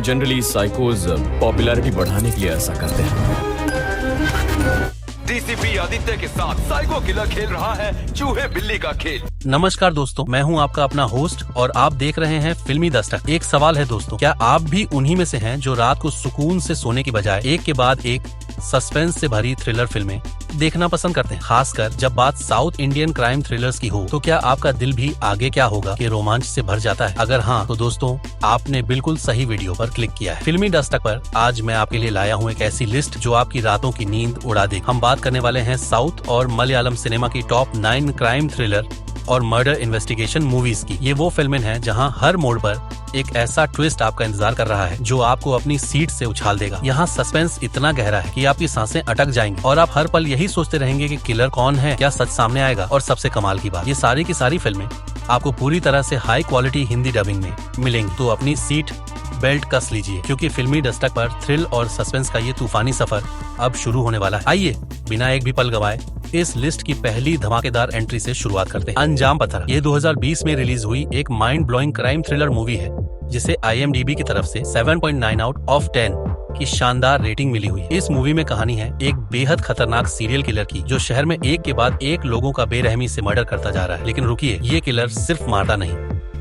Generally साइकोज popularity बढ़ाने के लिए ऐसा करते हैं। डीसीपी आदित्य के साथ साइको किलर खेल रहा है चूहे बिल्ली का खेल। नमस्कार दोस्तों, मैं हूं आपका अपना होस्ट और आप देख रहे हैं फिल्मी दस्तक। एक सवाल है दोस्तों, क्या आप भी उन्हीं में से हैं जो रात को सुकून से सोने की बजाय एक के बाद एक सस्पेंस से भरी थ्रिलर फिल्में देखना पसंद करते हैं? खासकर जब बात साउथ इंडियन क्राइम थ्रिलर्स की हो, तो क्या आपका दिल भी आगे क्या होगा के रोमांच से भर जाता है? अगर हाँ, तो दोस्तों आपने बिल्कुल सही वीडियो पर क्लिक किया है। फिल्मी दस्तक पर आज मैं आपके लिए लाया हूँ एक ऐसी लिस्ट जो आपकी रातों की नींद उड़ा दे। हम बात करने वाले हैं साउथ और मलयालम सिनेमा की टॉप 9 क्राइम थ्रिलर और मर्डर इन्वेस्टिगेशन मूवीज की। ये वो फिल्में हैं जहां हर मोड़ पर एक ऐसा ट्विस्ट आपका इंतजार कर रहा है जो आपको अपनी सीट से उछाल देगा। यहाँ सस्पेंस इतना गहरा है कि आपकी सांसें अटक जाएंगी और आप हर पल यही सोचते रहेंगे कि किलर कौन है, क्या सच सामने आएगा। और सबसे कमाल की बात, ये सारी की सारी फिल्में आपको पूरी तरह से हाई क्वालिटी हिंदी डबिंग में मिलेंगी। तो अपनी सीट बेल्ट कस लीजिए, क्योंकि फिल्मी दस्तक पर थ्रिल और सस्पेंस का ये तूफानी सफर अब शुरू होने वाला है। आइए बिना एक भी पल गवाए इस लिस्ट की पहली धमाकेदार एंट्री से शुरुआत करते हैं। अंजाम पत्थर। ये 2020 में रिलीज हुई एक mind blowing crime thriller movie है जिसे IMDb की तरफ से 7.9 आउट ऑफ 10 की शानदार रेटिंग मिली हुई है। इस मूवी में कहानी है एक बेहद खतरनाक सीरियल किलर की, जो शहर में एक के बाद एक लोगों का बेरहमी से मर्डर करता जा रहा है। लेकिन रुकिए, ये किलर सिर्फ मारता नहीं,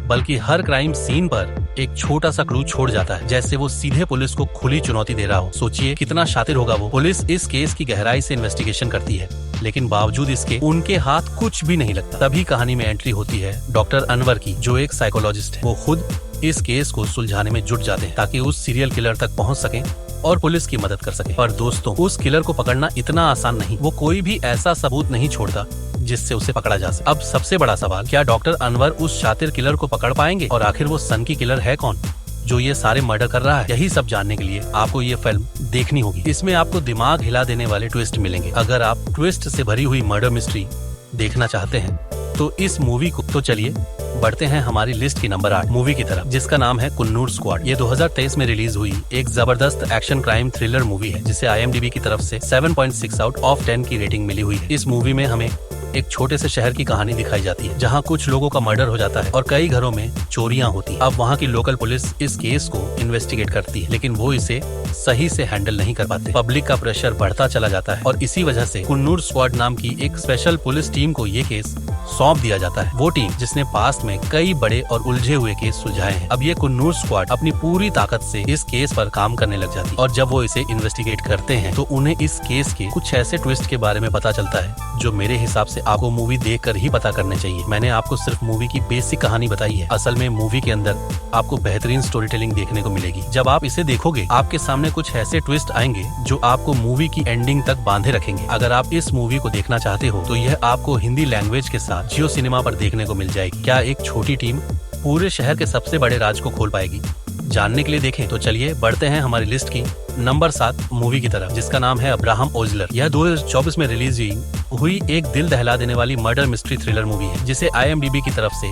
बल्कि हर क्राइम सीन पर एक छोटा सा क्लू छोड़ जाता है, जैसे वो सीधे पुलिस को खुली चुनौती दे रहा हो। सोचिए कितना शातिर होगा वो। पुलिस इस केस की गहराई से इन्वेस्टिगेशन करती है, लेकिन बावजूद इसके उनके हाथ कुछ भी नहीं लगता। तभी कहानी में एंट्री होती है डॉक्टर अनवर की, जो एक साइकोलॉजिस्ट है। वो खुद इस केस को सुलझाने में जुट जाते हैं ताकि उस सीरियल किलर तक पहुंच सकें और पुलिस की मदद कर सके। पर दोस्तों, उस किलर को पकड़ना इतना आसान नहीं। वो कोई भी ऐसा सबूत नहीं छोड़ता जिससे उसे पकड़ा जा सके। अब सबसे बड़ा सवाल, क्या डॉक्टर अनवर उस शातिर किलर को पकड़ पाएंगे? और आखिर वो सन की किलर है कौन जो ये सारे मर्डर कर रहा है? यही सब जानने के लिए आपको ये फिल्म देखनी होगी। इसमें आपको दिमाग हिला देने वाले ट्विस्ट मिलेंगे। अगर आप ट्विस्ट से भरी हुई मर्डर मिस्ट्री देखना चाहते हैं तो इस मूवी को तो चलिए बढ़ते हैं हमारी लिस्ट की नंबर 8 मूवी की तरफ, जिसका नाम है कुन्नूर स्क्वाड। ये 2023 में रिलीज हुई एक जबरदस्त एक्शन क्राइम थ्रिलर मूवी है जिसे IMDb की तरफ से 7.6 आउट ऑफ 10 की रेटिंग मिली हुई है। इस मूवी में हमें एक छोटे से शहर की कहानी दिखाई जाती है जहां कुछ लोगों का मर्डर हो जाता है और कई घरों में चोरियां होती हैं। अब वहां की लोकल पुलिस इस केस को इन्वेस्टिगेट करती है, लेकिन वो इसे सही से हैंडल नहीं कर पाते। पब्लिक का प्रेशर बढ़ता चला जाता है और इसी वजह से कुन्नूर स्क्वाड नाम की एक स्पेशल पुलिस टीम को ये केस सौंप दिया जाता है। वो टीम जिसने पास्ट में कई बड़े और उलझे हुए केस सुलझाए हैं। अब ये कुन्नूर स्क्वाड अपनी पूरी ताकत से इस केस पर काम करने लग जाती है और जब वो इसे इन्वेस्टिगेट करते हैं तो उन्हें इस केस के कुछ ऐसे ट्विस्ट के बारे में पता चलता है जो मेरे हिसाब से आपको मूवी देखकर ही पता करने चाहिए। मैंने आपको सिर्फ मूवी की बेसिक कहानी बताई है। असल में मूवी के अंदर आपको बेहतरीन स्टोरी टेलिंग देखने को मिलेगी। जब आप इसे देखोगे आपके सामने कुछ ऐसे ट्विस्ट आएंगे जो आपको मूवी की एंडिंग तक बांधे रखेंगे। अगर आप इस मूवी को देखना चाहते हो तो यह आपको हिंदी लैंग्वेज के साथ जियो सिनेमा पर देखने को मिल जाएगी। क्या एक छोटी टीम पूरे शहर के सबसे बड़े राज को खोल पाएगी? जानने के लिए देखें तो चलिए बढ़ते हैं हमारी लिस्ट की नंबर 7 मूवी की तरफ, जिसका नाम है अब्राहम ओजलर। यह 2024 में रिलीज हुई एक दिल दहला देने वाली मर्डर मिस्ट्री थ्रिलर मूवी है जिसे IMDb की तरफ से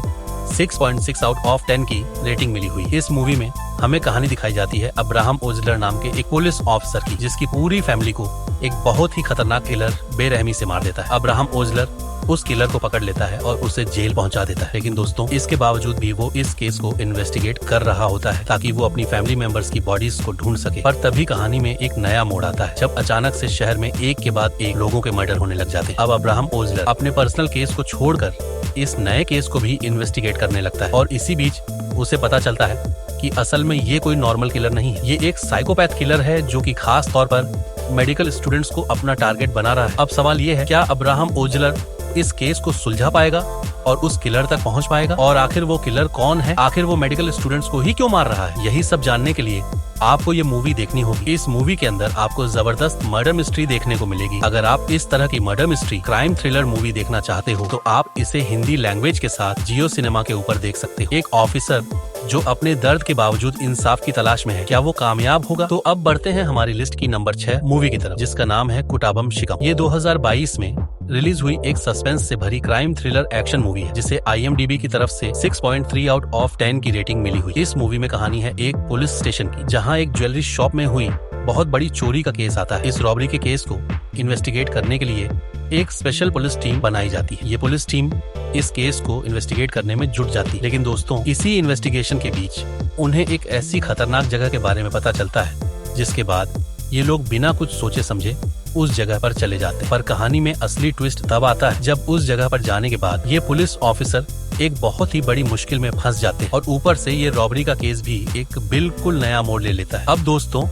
6.6 आउट ऑफ 10 की रेटिंग मिली हुई। इस मूवी में हमें कहानी दिखाई जाती है अब्राहम ओजलर नाम के एक पुलिस ऑफिसर की, जिसकी पूरी फैमिली को एक बहुत ही खतरनाक किलर बेरहमी से मार देता है। अब्राहम ओजलर उस किलर को पकड़ लेता है और उसे जेल पहुंचा देता है। लेकिन दोस्तों, इसके बावजूद भी वो इस केस को इन्वेस्टिगेट कर रहा होता है ताकि वो अपनी फैमिली मेंबर्स की बॉडीज को ढूंढ सके। पर तभी कहानी में एक नया मोड़ आता है जब अचानक से शहर में एक के बाद एक लोगों के मर्डर होने लग जाते हैं। अब अब्राहम ओजलर अपने पर्सनल केस को छोड़कर इस नए केस को भी इन्वेस्टिगेट करने लगता है और इसी बीच उसे पता चलता है कि असल में ये कोई नॉर्मल किलर नहीं है। ये एक साइकोपैथ किलर है जो कि खास तौर पर मेडिकल स्टूडेंट्स को अपना टारगेट बना रहा है। अब सवाल ये है, क्या अब्राहम ओजलर इस केस को सुलझा पाएगा और उस किलर तक पहुंच पाएगा? और आखिर वो किलर कौन है? आखिर वो मेडिकल स्टूडेंट्स को ही क्यों मार रहा है? यही सब जानने के लिए आपको ये मूवी देखनी होगी। इस मूवी के अंदर आपको जबरदस्त मर्डर मिस्ट्री देखने को मिलेगी। अगर आप इस तरह की murder mystery crime thriller movie देखना चाहते हो तो आप इसे हिंदी लैंग्वेज के साथ जियो सिनेमा के ऊपर देख सकते हो। एक ऑफिसर जो अपने दर्द के बावजूद इंसाफ की तलाश में है, क्या वो कामयाब होगा? तो अब बढ़ते हैं हमारी लिस्ट की नंबर 6 मूवी की तरफ, जिसका नाम है कुटाबम शिकम। ये 2022 में रिलीज हुई एक सस्पेंस से भरी क्राइम थ्रिलर एक्शन मूवी है जिसे IMDb की तरफ से 6.3 आउट ऑफ 10 की रेटिंग मिली हुई। इस मूवी में कहानी है एक पुलिस स्टेशन की, जहां एक ज्वेलरी शॉप में हुई बहुत बड़ी चोरी का केस आता है। इस रॉबरी के केस को इन्वेस्टिगेट करने के लिए एक स्पेशल पुलिस टीम बनाई जाती है। ये पुलिस टीम इस केस को इन्वेस्टिगेट करने में जुट जाती है। लेकिन दोस्तों, इसी इन्वेस्टिगेशन के बीच उन्हें एक ऐसी खतरनाक जगह के बारे में पता चलता है, जिसके बाद ये लोग बिना कुछ सोचे समझे उस जगह पर चले जाते हैं। पर कहानी में असली ट्विस्ट तब आता है जब उस जगह पर जाने के बाद ये पुलिस ऑफिसर एक बहुत ही बड़ी मुश्किल में फंस जाते हैं और ऊपर से ये रॉबरी का केस भी एक बिल्कुल नया मोड़ ले लेता है। अब दोस्तों,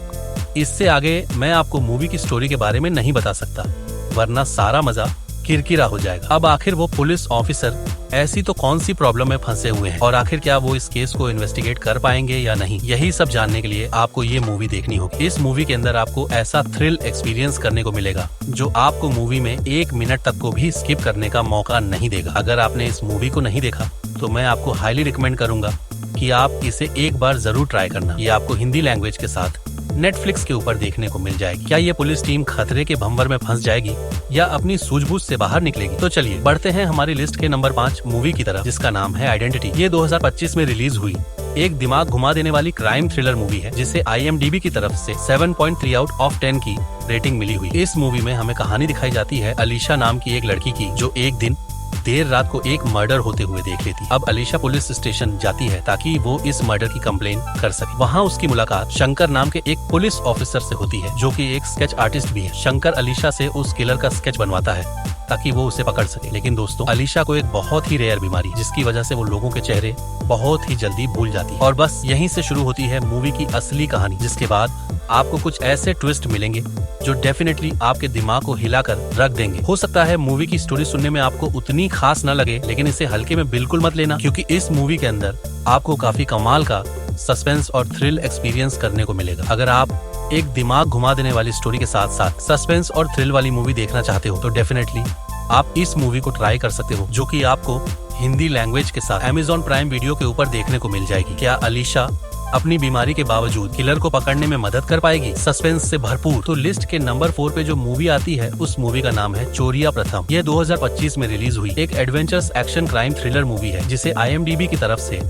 इससे आगे मैं आपको मूवी की स्टोरी के बारे में नहीं बता सकता, वरना सारा मजा किरकिरा हो जाएगा। अब आखिर वो पुलिस ऑफिसर ऐसी तो कौन सी प्रॉब्लम में फंसे हुए हैं और आखिर क्या वो इस केस को इन्वेस्टिगेट कर पाएंगे या नहीं, यही सब जानने के लिए आपको ये मूवी देखनी होगी। इस मूवी के अंदर आपको ऐसा थ्रिल एक्सपीरियंस करने को मिलेगा जो आपको मूवी में 1 मिनट तक को भी स्किप करने का मौका नहीं देगा। अगर आपने इस मूवी को नहीं देखा तो मैं आपको हाईली रिकमेंड करूंगा कि आप इसे एक बार जरूर ट्राई करना। ये आपको हिंदी लैंग्वेज के साथ नेटफ्लिक्स के ऊपर देखने को मिल जाएगी। क्या ये पुलिस टीम खतरे के भंवर में फंस जाएगी या अपनी सूझबूझ से बाहर निकलेगी? तो चलिए बढ़ते हैं हमारी लिस्ट के नंबर 5 मूवी की तरफ, जिसका नाम है आइडेंटिटी। ये 2025 में रिलीज हुई एक दिमाग घुमा देने वाली क्राइम थ्रिलर मूवी है, जिसे IMDb की तरफ से 7.3 आउट ऑफ 10 की रेटिंग मिली हुई। इस मूवी में हमें कहानी दिखाई जाती है अलीशा नाम की एक लड़की की, जो एक दिन देर रात को एक मर्डर होते हुए देख लेती। अब अलीशा पुलिस स्टेशन जाती है ताकि वो इस मर्डर की कंप्लेन कर सके। वहाँ उसकी मुलाकात शंकर नाम के एक पुलिस ऑफिसर से होती है, जो कि एक स्केच आर्टिस्ट भी है। शंकर अलीशा से उस किलर का स्केच बनवाता है ताकि वो उसे पकड़ सके। लेकिन दोस्तों, अलीशा को एक बहुत ही रेयर बीमारी, जिसकी वजह से वो लोगों के चेहरे बहुत ही जल्दी भूल जाती है। और बस यहीं से शुरू होती है मूवी की असली कहानी, जिसके बाद आपको कुछ ऐसे ट्विस्ट मिलेंगे जो डेफिनेटली आपके दिमाग को हिलाकर रख देंगे। हो सकता है मूवी की स्टोरी सुनने में आपको उतनी खास न लगे, लेकिन इसे हल्के में बिल्कुल मत लेना, क्योंकि इस मूवी के अंदर आपको काफी कमाल का सस्पेंस और थ्रिल एक्सपीरियंस करने को मिलेगा। अगर आप एक दिमाग घुमा देने वाली स्टोरी के साथ साथ सस्पेंस और थ्रिल वाली मूवी देखना चाहते हो तो डेफिनेटली आप इस मूवी को ट्राई कर सकते हो, जो कि आपको हिंदी लैंग्वेज के साथ Amazon प्राइम वीडियो के ऊपर देखने को मिल जाएगी। क्या अलीशा अपनी बीमारी के बावजूद किलर को पकड़ने में मदद कर पाएगी? सस्पेंस से भरपूर। तो लिस्ट के नंबर 4 पे जो मूवी आती है, उस मूवी का नाम है चोरिया प्रथम। यह 2025 में रिलीज हुई एक adventurous action crime thriller movie है, जिसे IMDb की तरफ से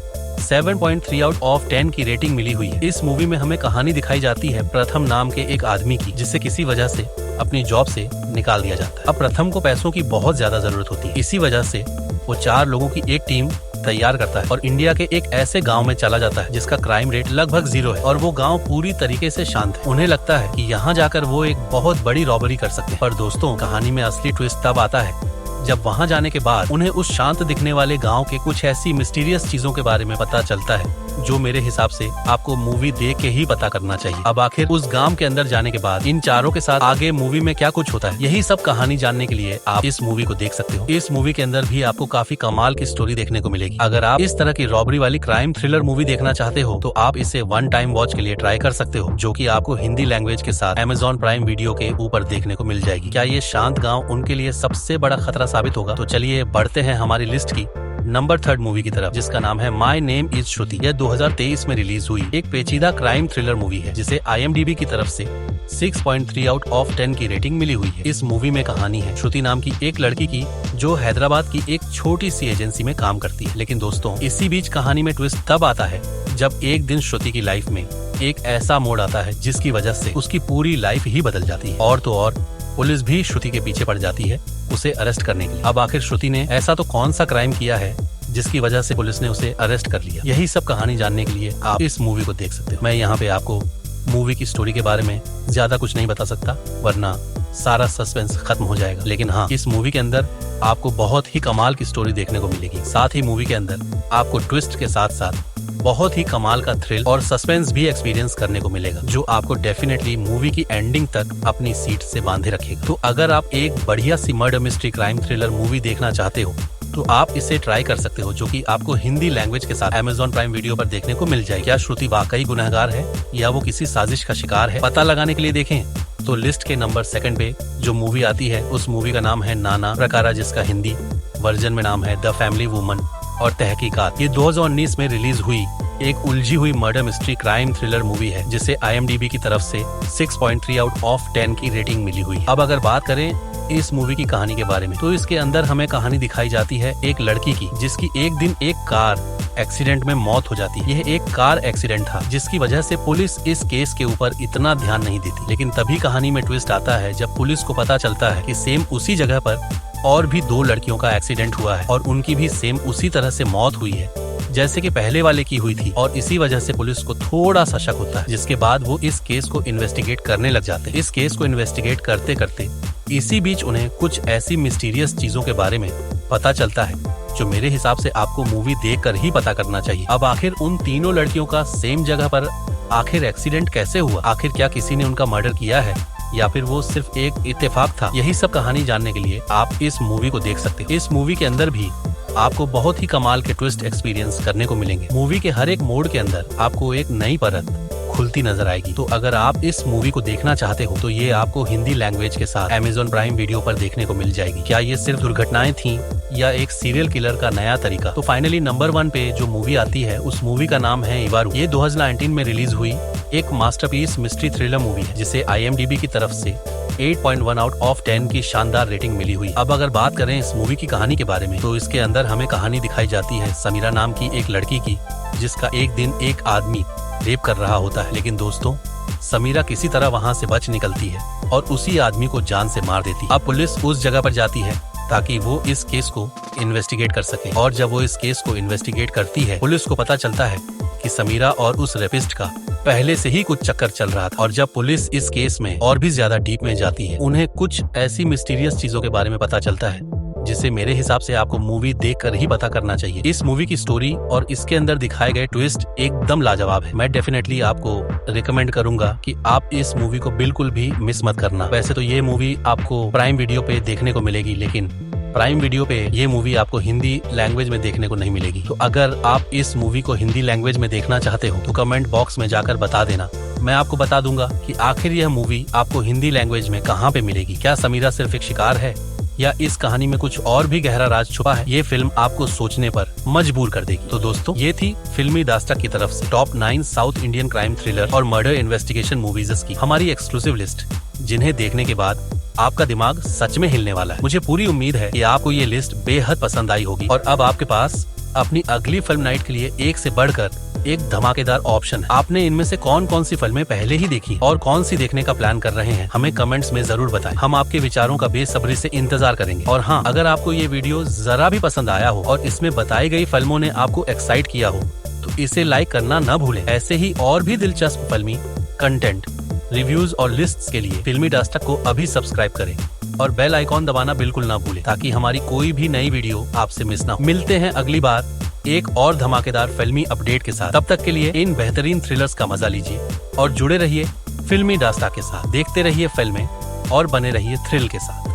7.3 आउट ऑफ 10 की रेटिंग मिली हुई है। इस मूवी में हमें कहानी दिखाई जाती है प्रथम नाम के एक आदमी की, जिसे किसी वजह से अपनी जॉब से निकाल दिया जाता है। अब प्रथम को पैसों की बहुत ज्यादा जरूरत होती है। इसी वजह से वो 4 लोगों की एक टीम तैयार करता है और इंडिया के एक ऐसे गांव में चला जाता है जिसका क्राइम रेट लगभग 0 है और वो गांव पूरी तरीके से शांत है। उन्हें लगता है कि यहाँ जाकर वो एक बहुत बड़ी रॉबरी कर सकते हैं। पर दोस्तों, कहानी में असली ट्विस्ट तब आता है जब वहाँ जाने के बाद उन्हें उस शांत दिखने वाले गांव के कुछ ऐसी मिस्टीरियस चीजों के बारे में पता चलता है, जो मेरे हिसाब से आपको मूवी देख के ही पता करना चाहिए। अब आखिर उस गांव के अंदर जाने के बाद इन चारों के साथ आगे मूवी में क्या कुछ होता है, यही सब कहानी जानने के लिए आप इस मूवी को देख सकते हो। इस मूवी के अंदर भी आपको काफी कमाल की स्टोरी देखने को मिलेगी। अगर आप इस तरह की रॉबरी वाली क्राइम थ्रिलर मूवी देखना चाहते हो तो आप इसे 1 टाइम वॉच के लिए ट्राई कर सकते हो, जो कि आपको हिंदी लैंग्वेज के साथ Amazon प्राइम वीडियो के ऊपर देखने को मिल जाएगी। क्या ये शांत गाँव उनके लिए सबसे बड़ा खतरा साबित होगा? तो चलिए बढ़ते हैं हमारी लिस्ट की नंबर 3 मूवी की तरफ, जिसका नाम है माई नेम इज श्रुति। यह 2023 में रिलीज हुई एक पेचीदा क्राइम थ्रिलर मूवी है, जिसे IMDb की तरफ से 6.3 आउट ऑफ 10 की रेटिंग मिली हुई है। इस मूवी में कहानी है श्रुति नाम की एक लड़की की, जो हैदराबाद की एक छोटी सी एजेंसी में काम करती है। लेकिन दोस्तों, इसी बीच कहानी में ट्विस्ट तब आता है जब एक दिन श्रुति की लाइफ में एक ऐसा मोड़ आता है जिसकी वजह से उसकी पूरी लाइफ ही बदल जाती है। और तो और पुलिस भी श्रुति के पीछे पड़ जाती है उसे अरेस्ट करने के लिए। अब आखिर श्रुति ने ऐसा तो कौन सा क्राइम किया है जिसकी वजह से पुलिस ने उसे अरेस्ट कर लिया? यही सब कहानी जानने के लिए आप इस मूवी को देख सकते हो। मैं यहाँ पे आपको मूवी की स्टोरी के बारे में ज्यादा कुछ नहीं बता सकता, वरना सारा सस्पेंस खत्म हो जाएगा। लेकिन हाँ, इस मूवी के अंदर आपको बहुत ही कमाल की स्टोरी देखने को मिलेगी। साथ ही मूवी के अंदर आपको ट्विस्ट के साथ साथ बहुत ही कमाल का थ्रिल और सस्पेंस भी एक्सपीरियंस करने को मिलेगा, जो आपको डेफिनेटली मूवी की एंडिंग तक अपनी सीट से बांधे रखेगा। तो अगर आप एक बढ़िया सी murder mystery crime thriller movie देखना चाहते हो तो आप इसे ट्राई कर सकते हो, जो कि आपको हिंदी लैंग्वेज के साथ Amazon प्राइम वीडियो पर देखने को मिल जाए। क्या श्रुति वाकई गुनहगार है या वो किसी साजिश का शिकार है? पता लगाने के लिए देखें तो लिस्ट के नंबर 2 पे जो मूवी आती है, उस मूवी का नाम है नाना प्रकारा, जिसका हिंदी वर्जन में नाम है द फैमिली वुमन और तहकीकात। ये 2019 में रिलीज हुई एक उलझी हुई murder mystery crime thriller movie है जिसे IMDb की तरफ से 6.3 आउट ऑफ 10 की रेटिंग मिली हुई। अब अगर बात करें इस मूवी की कहानी के बारे में, तो इसके अंदर हमें कहानी दिखाई जाती है एक लड़की की जिसकी एक दिन एक कार एक्सीडेंट में मौत हो जाती है। यह एक कार एक्सीडेंट था जिसकी वजह से पुलिस इस केस के ऊपर इतना ध्यान नहीं देती, लेकिन तभी कहानी में ट्विस्ट आता है जब पुलिस को पता चलता है कि सेम उसी जगह पर और भी 2 लड़कियों का एक्सीडेंट हुआ है और उनकी भी सेम उसी तरह से मौत हुई है जैसे कि पहले वाले की हुई थी, और इसी वजह से पुलिस को थोड़ा सा शक होता है, जिसके बाद वो इस केस को इन्वेस्टिगेट करने लग जाते हैं। इस केस को इन्वेस्टिगेट करते करते इसी बीच उन्हें कुछ ऐसी मिस्टीरियस चीजों के बारे में पता चलता है जो मेरे हिसाब से आपको मूवी देखकर ही पता करना चाहिए। अब आखिर उन तीनों लड़कियों का सेम जगह पर आखिर एक्सीडेंट कैसे हुआ, आखिर क्या किसी ने उनका मर्डर किया है या फिर वो सिर्फ एक इत्तेफाक था, यही सब कहानी जानने के लिए आप इस मूवी को देख सकते हैं। इस मूवी के अंदर भी आपको बहुत ही कमाल के ट्विस्ट एक्सपीरियंस करने को मिलेंगे। मूवी के हर एक मोड़ के अंदर आपको एक नई परत खुलती नजर आएगी। तो अगर आप इस मूवी को देखना चाहते हो तो ये आपको हिंदी लैंग्वेज के साथ Amazon प्राइम वीडियो पर देखने को मिल जाएगी। क्या ये सिर्फ दुर्घटनाएं थीं या एक सीरियल किलर का नया तरीका? तो फाइनली नंबर 1 पे जो मूवी आती है उस मूवी का नाम है इवारू। ये 2019 में रिलीज हुई एक मास्टरपीस मिस्ट्री थ्रिलर मूवी है जिसे IMDb की तरफ से 8.1 आउट ऑफ 10 की शानदार रेटिंग मिली हुई। अब अगर बात करें इस मूवी की कहानी के बारे में, तो इसके अंदर हमें कहानी दिखाई जाती है समीरा नाम की एक लड़की की जिसका एक दिन एक आदमी रेप कर रहा होता है। लेकिन दोस्तों, समीरा किसी तरह वहाँ से बच निकलती है और उसी आदमी को जान से मार देती है। अब पुलिस उस जगह पर जाती है ताकि वो इस केस को इन्वेस्टिगेट कर सके, और जब वो इस केस को इन्वेस्टिगेट करती है पुलिस को पता चलता है कि समीरा और उस रेपिस्ट का पहले से ही कुछ चक्कर चल रहा था। और जब पुलिस इस केस में और भी ज्यादा डीप में जाती है, उन्हें कुछ ऐसी मिस्टीरियस चीजों के बारे में पता चलता है जिसे मेरे हिसाब से आपको मूवी देखकर ही पता करना चाहिए। इस मूवी की स्टोरी और इसके अंदर दिखाए गए ट्विस्ट एकदम लाजवाब है। मैं डेफिनेटली आपको रिकमेंड करूंगा कि आप इस मूवी को बिल्कुल भी मिस मत करना। वैसे तो ये मूवी आपको प्राइम वीडियो पे देखने को मिलेगी, लेकिन प्राइम वीडियो पे ये मूवी आपको हिंदी लैंग्वेज में देखने को नहीं मिलेगी। तो अगर आप इस मूवी को हिंदी लैंग्वेज में देखना चाहते हो तो कमेंट बॉक्स में जाकर बता देना। मैं आपको बता दूंगा कि आखिर यह मूवी आपको हिंदी लैंग्वेज में कहाँ पे मिलेगी। क्या समीरा सिर्फ एक शिकार है या इस कहानी में कुछ और भी गहरा राज छुपा है? ये फिल्म आपको सोचने पर मजबूर कर देगी। तो दोस्तों, ये थी फिल्मी दास्ता की तरफ से top 9 south Indian crime thriller और मर्डर इन्वेस्टिगेशन मूवीज की हमारी एक्सक्लूसिव लिस्ट, जिन्हें देखने के बाद आपका दिमाग सच में हिलने वाला है। मुझे पूरी उम्मीद है कि आपको ये लिस्ट बेहद पसंद आई होगी और अब आपके पास अपनी अगली फिल्म नाइट के लिए एक से बढ़कर एक धमाकेदार ऑप्शन है। आपने इनमें से कौन कौन सी फिल्में पहले ही देखी और कौन सी देखने का प्लान कर रहे हैं, हमें कमेंट्स में जरूर बताएं। हम आपके विचारों का बेसब्री से इंतजार करेंगे। और हाँ, अगर आपको ये वीडियो जरा भी पसंद आया हो और इसमें बताई गई फिल्मों ने आपको एक्साइट किया हो तो इसे लाइक करना न भूलें। ऐसे ही और भी दिलचस्प फिल्मी कंटेंट, रिव्यूज और लिस्ट्स के लिए फिल्मी दास्ता को अभी सब्सक्राइब करें और बेल आइकॉन दबाना बिल्कुल ना भूलें ताकि हमारी कोई भी नई वीडियो आपसे मिस ना हो। मिलते हैं अगली बार एक और धमाकेदार फिल्मी अपडेट के साथ। तब तक के लिए इन बेहतरीन थ्रिलर्स का मजा लीजिए और जुड़े रहिए फिल्मी दास्ता के साथ। देखते रहिए फिल्में और बने रहिए थ्रिल के साथ।